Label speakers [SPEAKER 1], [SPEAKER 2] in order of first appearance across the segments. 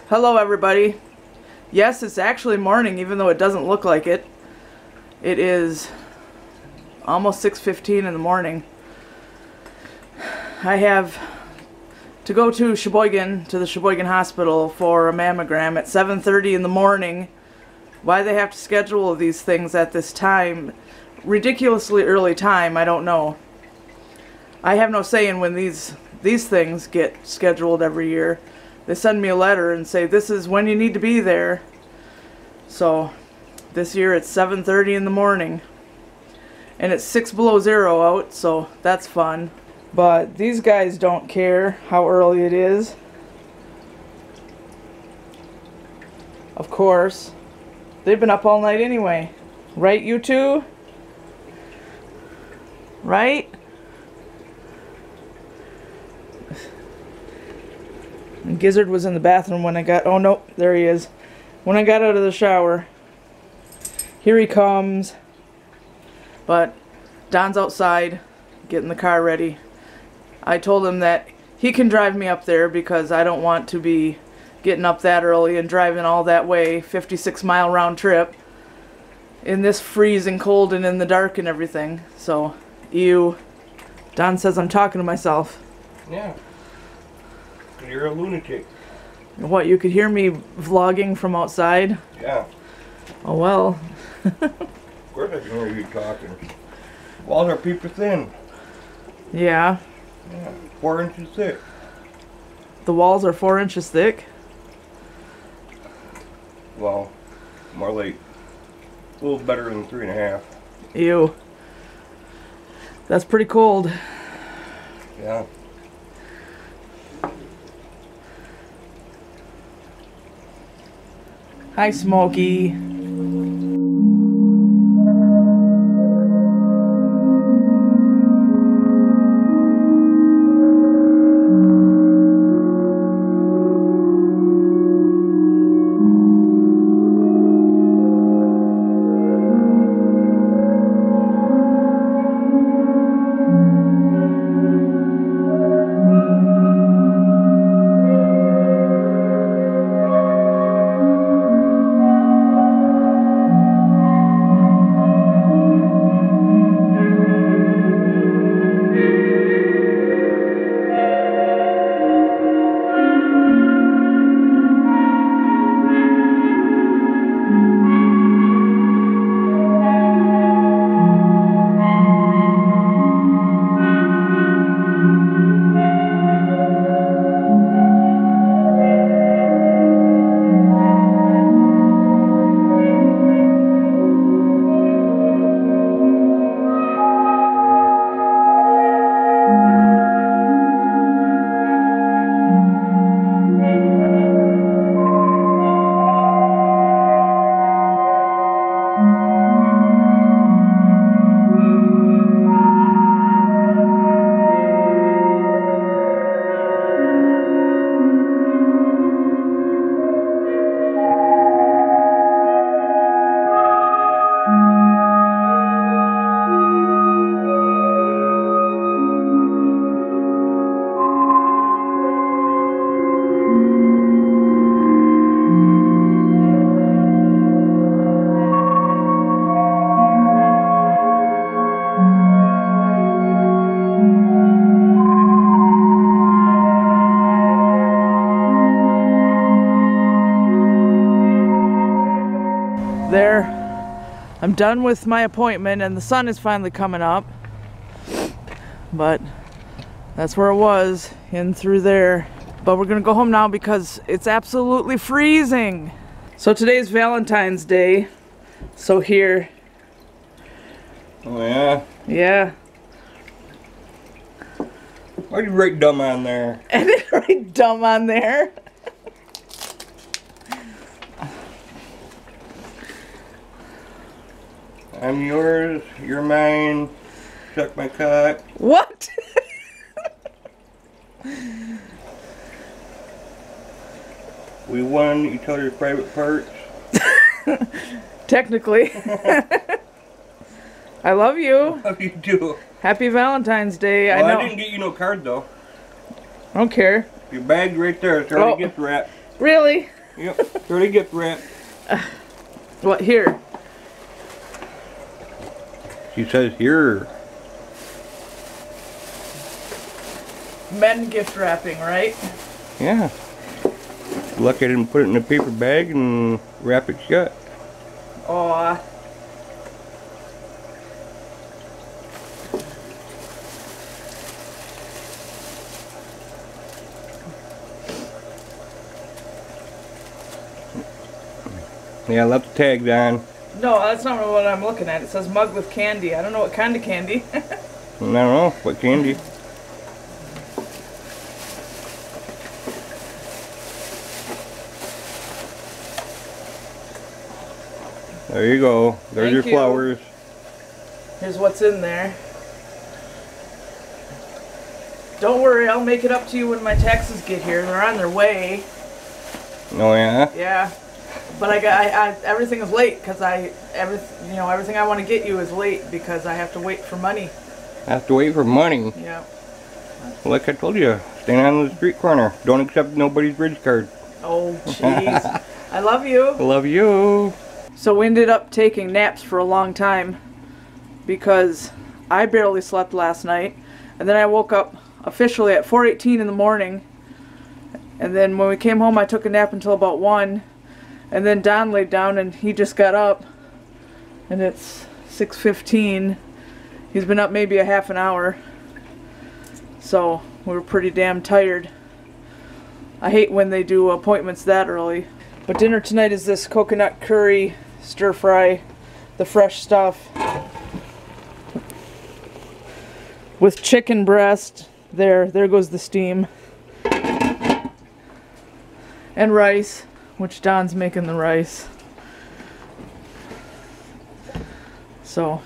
[SPEAKER 1] Hello everybody. Yes, it's actually morning even though it doesn't look like it. It is almost 6:15 in the morning. I have to go to Cheboygan, to the Cheboygan hospital for a mammogram at 7:30 in the morning. Why they have to schedule these things at this time, ridiculously early time, I don't know. I have no say in when these things get scheduled every year. They send me a letter and say this is when you need to be there. So this year it's 7:30 in the morning and it's 6 below zero out, so that's fun. But these guys don't care how early it is. Of course, they've been up all night anyway. Right, you two? Right? And Gizzard was in the bathroom when I got, oh no, there he is. When I got out of the shower. Here he comes. But Don's outside, getting the car ready. I told him that he can drive me up there because I don't want to be getting up that early and driving all that way, 56-mile round trip, in this freezing cold and in the dark and everything. So, ew. Don says I'm talking to myself.
[SPEAKER 2] Yeah. You're a lunatic.
[SPEAKER 1] What, you could hear me vlogging from outside?
[SPEAKER 2] Yeah.
[SPEAKER 1] Oh well.
[SPEAKER 2] Of course I can hear you talking. Walls are paper thin.
[SPEAKER 1] Yeah.
[SPEAKER 2] Yeah. 4 inches thick.
[SPEAKER 1] The walls are 4 inches thick?
[SPEAKER 2] Well, more like a little better than 3.5.
[SPEAKER 1] Ew. That's pretty cold.
[SPEAKER 2] Yeah.
[SPEAKER 1] Hi, Smokey. There, I'm done with my appointment and the sun is finally coming up, but that's where it was, in through there. But we're gonna go home now because it's absolutely freezing. So today's Valentine's Day, so here.
[SPEAKER 2] Oh yeah?
[SPEAKER 1] Yeah.
[SPEAKER 2] Why'd you write dumb on there?
[SPEAKER 1] I didn't write dumb on there.
[SPEAKER 2] I'm yours, you're mine, suck my cock.
[SPEAKER 1] What?
[SPEAKER 2] We won each other's private parts.
[SPEAKER 1] Technically. I love you.
[SPEAKER 2] How do you do?
[SPEAKER 1] Happy Valentine's Day.
[SPEAKER 2] Well,
[SPEAKER 1] I know.
[SPEAKER 2] I didn't get you no card though.
[SPEAKER 1] I don't care.
[SPEAKER 2] Your bag's right there. It's already gift wrapped.
[SPEAKER 1] Really?
[SPEAKER 2] Yep, it's already gift wrapped.
[SPEAKER 1] What, here?
[SPEAKER 2] She says here.
[SPEAKER 1] Men gift wrapping, right?
[SPEAKER 2] Yeah. Lucky I didn't put it in a paper bag and wrap it shut.
[SPEAKER 1] Aw.
[SPEAKER 2] Yeah, left the tags on.
[SPEAKER 1] No, that's not what I'm looking at. It says mug with candy. I don't know what kind of candy.
[SPEAKER 2] I don't know what candy. There you go. There's
[SPEAKER 1] Thank
[SPEAKER 2] your
[SPEAKER 1] you.
[SPEAKER 2] flowers.
[SPEAKER 1] Here's what's in there. Don't worry, I'll make it up to you when my taxes get here. They're on their way.
[SPEAKER 2] Oh yeah?
[SPEAKER 1] Yeah. But I everything is late because everything I want to get you is late because I have to wait for money.
[SPEAKER 2] Have to wait for money.
[SPEAKER 1] Yeah.
[SPEAKER 2] Like I told you, stand on the street corner. Don't accept nobody's bridge card.
[SPEAKER 1] Oh, jeez. I love you.
[SPEAKER 2] Love you.
[SPEAKER 1] So we ended up taking naps for a long time because I barely slept last night. And then I woke up officially at 4:18 in the morning. And then when we came home, I took a nap until about 1. And then Don laid down and he just got up. And it's 6:15. He's been up maybe a half an hour. So we were pretty damn tired. I hate when they do appointments that early. But dinner tonight is this coconut curry stir fry, the fresh stuff, with chicken breast. There goes the steam. And rice, which Don's making the rice. So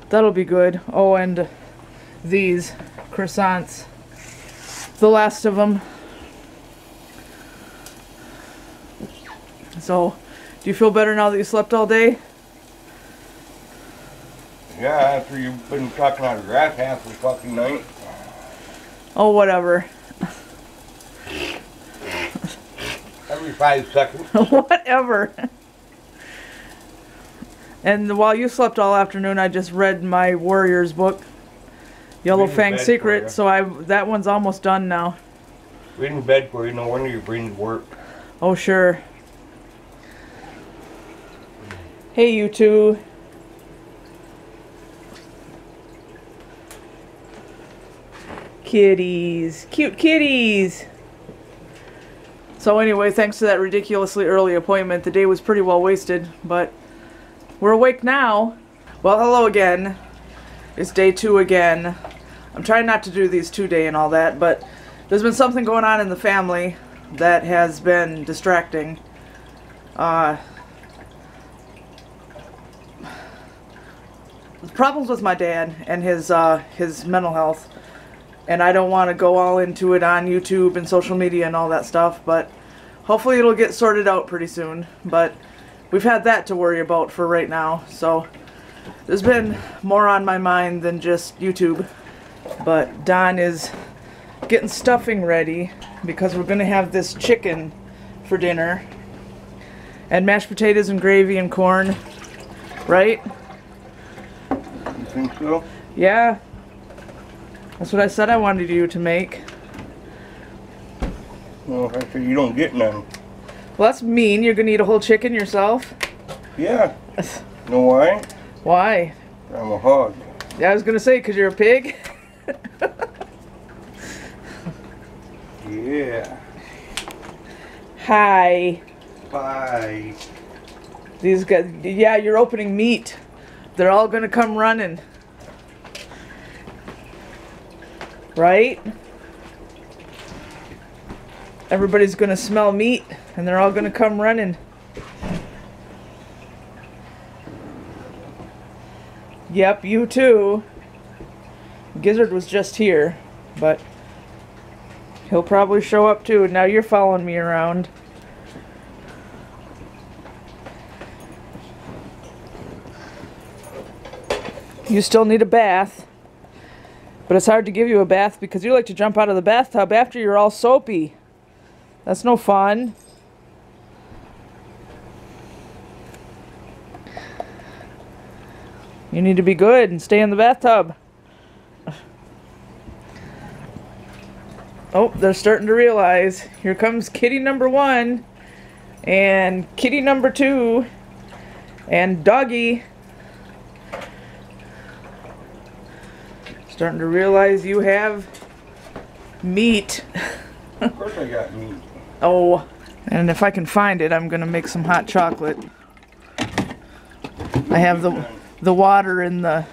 [SPEAKER 1] that'll be good. Oh, and these croissants, the last of them. So, do you feel better now that you slept all day?
[SPEAKER 2] Yeah, after you've been talking out of your ass half the fucking night.
[SPEAKER 1] Oh, whatever.
[SPEAKER 2] Every 5 seconds.
[SPEAKER 1] Whatever. And while you slept all afternoon, I just read my Warriors book, Yellow
[SPEAKER 2] Reading
[SPEAKER 1] Fang
[SPEAKER 2] bed for
[SPEAKER 1] Secret.
[SPEAKER 2] ya.
[SPEAKER 1] So that one's almost done now.
[SPEAKER 2] Reading bed for you, no wonder your brains work.
[SPEAKER 1] Oh, sure. Hey, you two. Kitties. Cute kitties. So anyway, thanks to that ridiculously early appointment, the day was pretty well wasted, but we're awake now. Well, hello again. It's day 2 again. I'm trying not to do these 2-day and all that, but there's been something going on in the family that has been distracting. Problems with my dad and his mental health, and I don't want to go all into it on YouTube and social media and all that stuff, but hopefully it'll get sorted out pretty soon. But we've had that to worry about for right now, so there's been more on my mind than just YouTube. But Don is getting stuffing ready because we're gonna have this chicken for dinner and mashed potatoes and gravy and corn, right?
[SPEAKER 2] Think so?
[SPEAKER 1] Yeah. That's what I said I wanted you to make.
[SPEAKER 2] Well, I said you don't get none.
[SPEAKER 1] Well, that's mean. You're gonna eat a whole chicken yourself?
[SPEAKER 2] Yeah. Know why?
[SPEAKER 1] Why?
[SPEAKER 2] I'm a hog.
[SPEAKER 1] Yeah, I was gonna say, 'cause you're a pig?
[SPEAKER 2] Yeah.
[SPEAKER 1] Hi.
[SPEAKER 2] Bye.
[SPEAKER 1] These guys, yeah, you're opening meat. They're all gonna come running. Right? Everybody's gonna smell meat and they're all gonna come running. Yep, you too. Gizzard was just here, but he'll probably show up too. Now you're following me around. You still need a bath. But it's hard to give you a bath because you like to jump out of the bathtub after you're all soapy. That's no fun. You need to be good and stay in the bathtub. Oh, they're starting to realize. Here comes kitty number 1 and kitty number 2 and doggy. Starting to realize you have meat.
[SPEAKER 2] Of course I got meat.
[SPEAKER 1] Oh, and if I can find it, I'm gonna make some hot chocolate. I have the water in the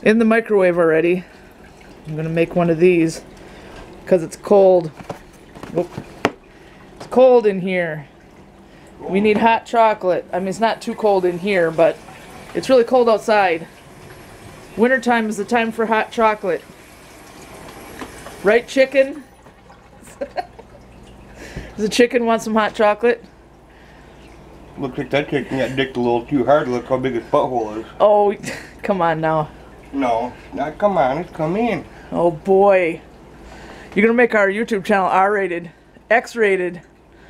[SPEAKER 1] microwave already. I'm gonna make one of these because it's cold. Oop. It's cold in here. We need hot chocolate. I mean, it's not too cold in here, but it's really cold outside. Wintertime is the time for hot chocolate. Right, chicken? Does the chicken want some hot chocolate?
[SPEAKER 2] Looks like that chicken got dicked a little too hard. Look how big his butthole is.
[SPEAKER 1] Oh, come on now.
[SPEAKER 2] No, not come on. It's come in.
[SPEAKER 1] Oh boy. You're gonna make our YouTube channel R-rated. X-rated.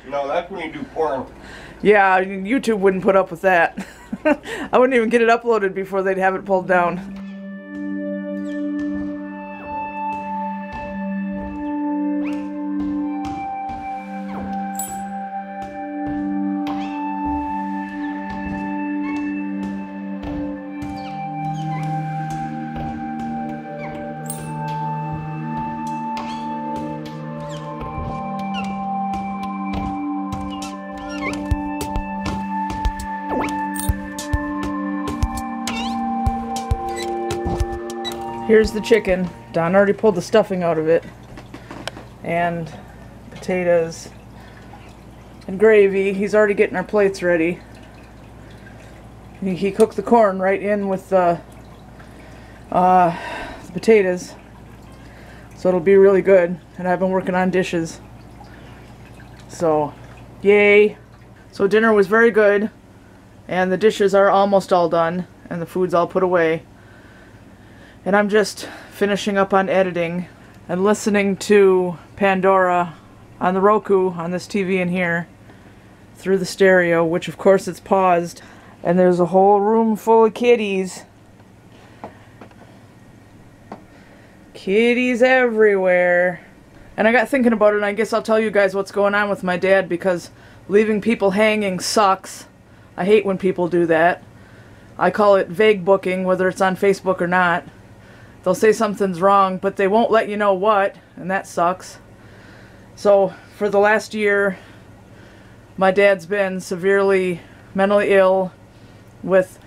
[SPEAKER 2] No, that's when you do porn.
[SPEAKER 1] Yeah, YouTube wouldn't put up with that. I wouldn't even get it uploaded before they'd have it pulled down. Here's the chicken. Don already pulled the stuffing out of it. And potatoes and gravy. He's already getting our plates ready. He cooked the corn right in with the potatoes. So it'll be really good. And I've been working on dishes. So, yay. So dinner was very good. And the dishes are almost all done. And the food's all put away. And I'm just finishing up on editing and listening to Pandora on the Roku on this TV in here through the stereo, which of course it's paused. And there's a whole room full of kitties. Kitties everywhere. And I got thinking about it, and I guess I'll tell you guys what's going on with my dad, because leaving people hanging sucks. I hate when people do that. I call it vague booking, whether it's on Facebook or not. They'll say something's wrong, but they won't let you know what, and that sucks. So, for the last year, my dad's been severely mentally ill with,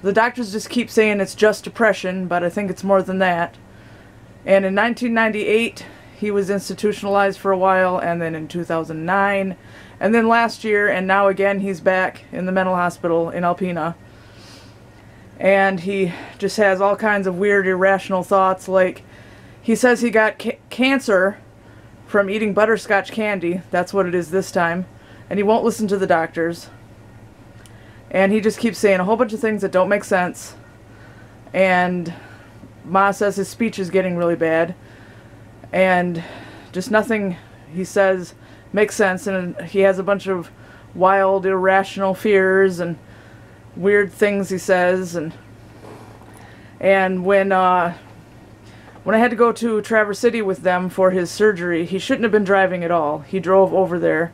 [SPEAKER 1] the doctors just keep saying it's just depression, but I think it's more than that. And in 1998, he was institutionalized for a while, and then in 2009, and then last year, and now again he's back in the mental hospital in Alpena. And he just has all kinds of weird, irrational thoughts, like he says he got cancer from eating butterscotch candy. That's what it is this time. And he won't listen to the doctors. And he just keeps saying a whole bunch of things that don't make sense. And Ma says his speech is getting really bad. And just nothing he says makes sense. And he has a bunch of wild, irrational fears and weird things he says. And when I had to go to Traverse City with them for his surgery, he shouldn't have been driving at all. He drove over there,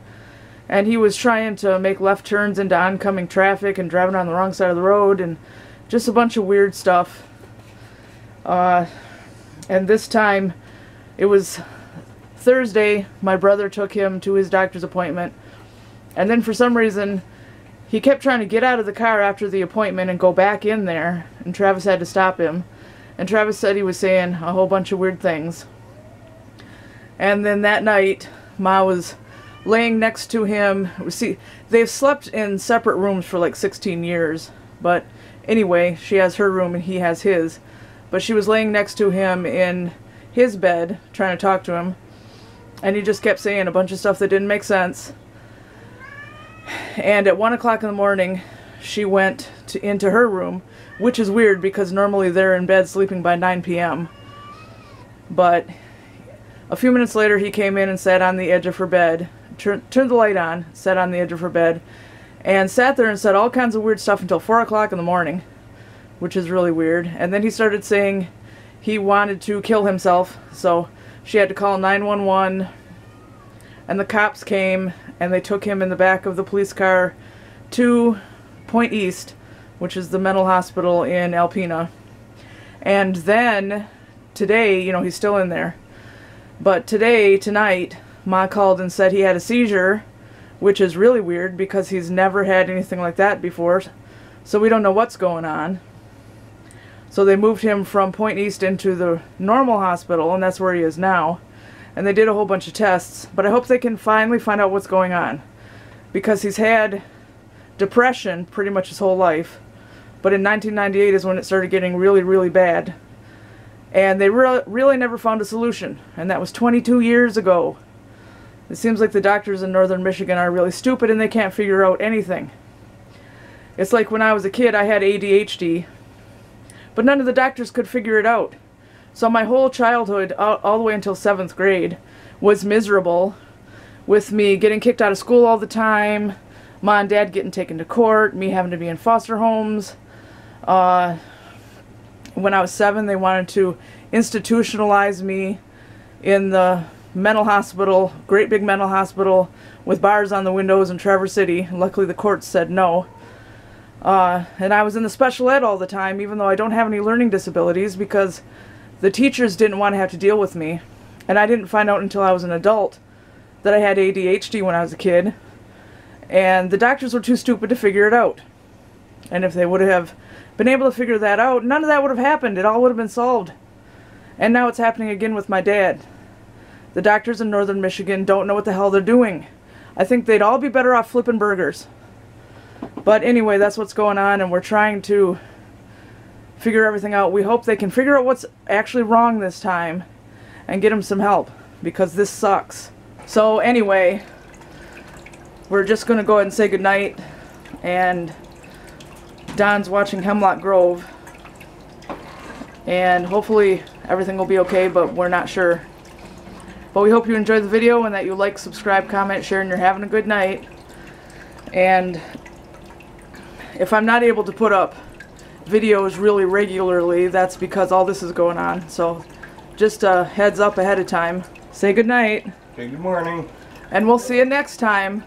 [SPEAKER 1] and he was trying to make left turns into oncoming traffic and driving on the wrong side of the road, and just a bunch of weird stuff. And this time, it was Thursday, my brother took him to his doctor's appointment, and then for some reason he kept trying to get out of the car after the appointment and go back in there, and Travis had to stop him. And Travis said he was saying a whole bunch of weird things. And then that night, Ma was laying next to him. See, they've slept in separate rooms for like 16 years. But anyway, she has her room and he has his. But she was laying next to him in his bed, trying to talk to him. And he just kept saying a bunch of stuff that didn't make sense. And at 1 o'clock in the morning, she went into her room, which is weird because normally they're in bed sleeping by 9 p.m. But a few minutes later he came in and sat on the edge of her bed, turned the light on, sat on the edge of her bed, and sat there and said all kinds of weird stuff until 4 o'clock in the morning, which is really weird. And then he started saying he wanted to kill himself, so she had to call 911, and the cops came and they took him in the back of the police car to Point East, which is the mental hospital in Alpena. And then today, you know, he's still in there, but tonight, Ma called and said he had a seizure, which is really weird because he's never had anything like that before, so we don't know what's going on. So they moved him from Point East into the normal hospital, and that's where he is now. And they did a whole bunch of tests, but I hope they can finally find out what's going on, because he's had depression pretty much his whole life, but in 1998 is when it started getting really, really bad. And they really never found a solution, and that was 22 years ago. It seems like the doctors in northern Michigan are really stupid and they can't figure out anything. It's like when I was a kid, I had ADHD, but none of the doctors could figure it out. So my whole childhood, all the way until 7th grade, was miserable, with me getting kicked out of school all the time, Mom and Dad getting taken to court, me having to be in foster homes. When I was 7, they wanted to institutionalize me in the mental hospital, great big mental hospital with bars on the windows in Traverse City. Luckily the courts said no. And I was in the special ed all the time, even though I don't have any learning disabilities, because the teachers didn't want to have to deal with me. And I didn't find out until I was an adult that I had ADHD when I was a kid. And the doctors were too stupid to figure it out. And if they would have been able to figure that out, none of that would have happened. It all would have been solved. And now it's happening again with my dad. The doctors in northern Michigan don't know what the hell they're doing. I think they'd all be better off flipping burgers. But anyway, that's what's going on, and we're trying to figure everything out. We hope they can figure out what's actually wrong this time and get him some help, because this sucks. So anyway, we're just going to go ahead and say goodnight, and Don's watching Hemlock Grove, and hopefully everything will be okay, but we're not sure. But we hope you enjoyed the video and that you like, subscribe, comment, share, and you're having a good night. And if I'm not able to put up videos really regularly, that's because all this is going on. So just a heads up ahead of time. Say good night.
[SPEAKER 2] Say good morning.
[SPEAKER 1] And we'll see you next time.